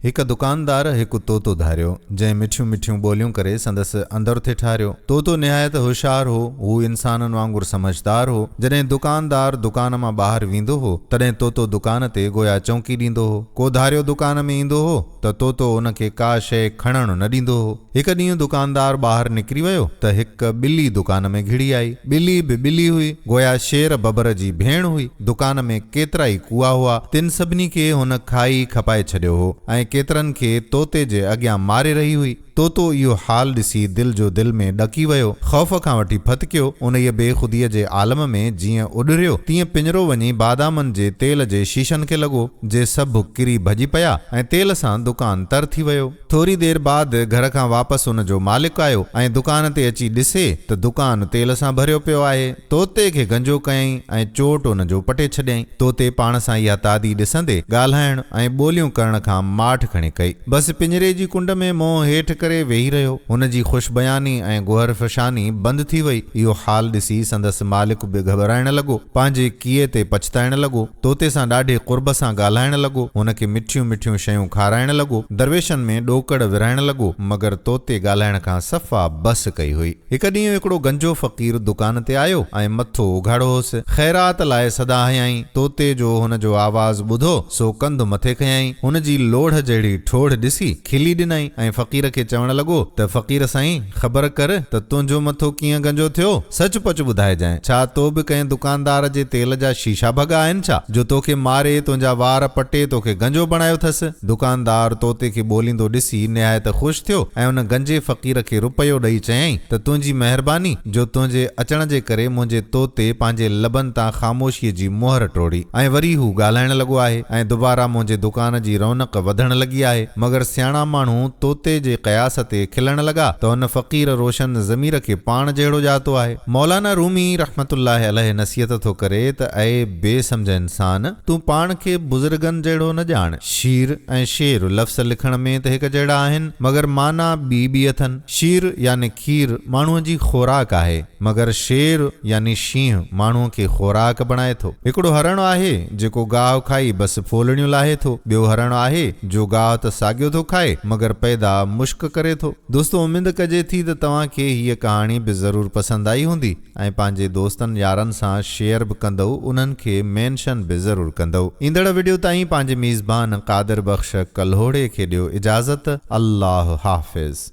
हिक दुकानदार हिकु तोतो धारियो जंहिं मिठियूं मिठियूं ॿोलियूं करे संदसि अंदर थे ठारियो। तोतो निहायत होशियार हो, हू इंसाननि वांगुरु समझदार हो। जॾहिं दुकानदार दुकान मां ॿाहिरि वेंदो हो तॾहिं तोतो दुकान ते गोया चौंकी ॾींदो हो। को धारियो दुकान में ईंदो हो त तोतो उनखे का शइ खणणु न ॾींदो हो। हिकु ॾींहुं दुकानदार ॿाहिरि निकिरी वियो त हिकु ॿिली दुकान में घिड़ी आई। ॿिली बि ॿिली हुई, गोया शेर बबर जी भेण हुई। दुकान में केतिरा ई कुआ हुआ, तिन सभिनी खे हुन खाई खपाए छॾियो हो ऐं केतिरनि खे तोते जे अॻियां मारे रही हुई। तोतो इहो हाल ॾिसी दिल जो दिल में ॾकी वियो, ख़ौफ़ खां वठी फतकियो। उन बेख़ुदीअ जे आलम में जीअं उॾरियो तीअं पिंजरो वञी बादामनि जे तेल जे शीशनि खे लॻो, जे सभु किरी भॼी पिया ऐं तेल सां दुकान तर थी वियो। थोरी देर बाद घर खां वापसि उन जो मालिक आयो ऐं दुकान ते अची ॾिसे त दुकान तेल सां भरियो पियो आहे। तोते खे गंजो कयईं ऐं चोट उन जो पटे छॾियईं। तोते पाण सां इहा तादी ॾिसंदे ॻाल्हाइण ऐं ॿोलियूं करण खां माठ खणी कई। बसि पिंजरे जी कुंड में मोह हेठि करे वेही रहियो। हुन जी ख़ुशबयानी ऐं गुहर फशानी बंदि थी वई। इहो हाल ॾिसी संदसि मालिक बि घबराइण लॻो, पंहिंजे कीए ते पछताइण लॻो। तोते सां ॾाढे क़ुर्ब सां ॻाल्हाइण लॻो, हुनखे मिठियूं मिठियूं शयूं खाराइण लॻो, दरवेशनि में ॾोकड़ विराइण लॻो, मगर तोते ॻाल्हाइण खां सफ़ा बस कई हुई। हिकु ॾींहुं हिकिड़ो गंजो फ़क़ीर दुकान ते आयो ऐं मथो उघाड़ो होसि। ख़ैरात लाइ सदा हयईं। तोते जो हुन जो आवाज़ ॿुधो सो कंधु मथे खयईं। हुन जी लोढ़ जहिड़ी ठोड़ ॾिसी खिली ॾिनई ऐं फ़क़ीर खे चवण लॻो त फ़क़ीर साईं, ख़बर कर त तुंहिंजो मथो कीअं गंजो थियो। सच पच ॿुधाइजांइ, छा तो बि कंहिं दुकानदार जे तेल जा शीशा भॻा आहिनि छा, जो तोखे मारे तुंहिंजा वार पटे तोखे गंजो बणायो अथसि। दुकानदार तोते खे ॿोलींदो ॾिसी निहायत ख़ुशि थियो ऐं उन गंजे फ़क़ीर खे रुपयो ॾेई चयईं त तुंहिंजी महिरबानी, जो तुंहिंजे अचण जे करे मुंहिंजे तोते पंहिंजे लबनि तां ख़ामोशीअ जी मोहर टोड़ी ऐं वरी हू ॻाल्हाइण लॻो आहे ऐं दुबारा मुंहिंजे दुकान जी रौनक वधण लॻी आहे। मगर सियाणा माण्हू तोते जे क़यास ते खिलण लॻा त हुन फ़क़ीर रोशन ज़मीर खे पाण जहिड़ो ॼातो आहे। मौलाना रूमी रहमतुल्लाह अलैहि नसीहत थो करे त ऐ बेसमझ इंसान, तूं पाण खे बुज़ुर्गनि जहिड़ो न ॼाण। शीर ऐं शेर लफ़्ज़ लिखण में त हिकु जहिड़ा आहिनि, मगर माना ॿी अथनि। शीर यानी खीर माण्हूअ जी ख़ोराक आहे, मगर शेर यानी शींहं माण्हूअ खे ख़ोराक बणाए थो। हिकिड़ो हरण आहे जेको गाहु खाई बसि फोलड़ियूं लाहे थो। ॿियो हरण आहे जो गाहु त साॻियो थो खाए मगर पैदा मुश्क करे थो। दोस्तो, उमेद कजे थी त तव्हांखे हीअ कहाणी बि ज़रूरु पसंदि आई हूंदी ऐं पंहिंजे दोस्तनि यारनि सां शेयर बि कंदव, उन्हनि खे मेंशन बि ज़रूरु कंदव। ईंदड़ वीडियो ताईं पंहिंजे मेज़बान क़ादिर बख़्श कल्होड़े खे ॾियो इजाज़त। अल्लाह हाफ़िज़।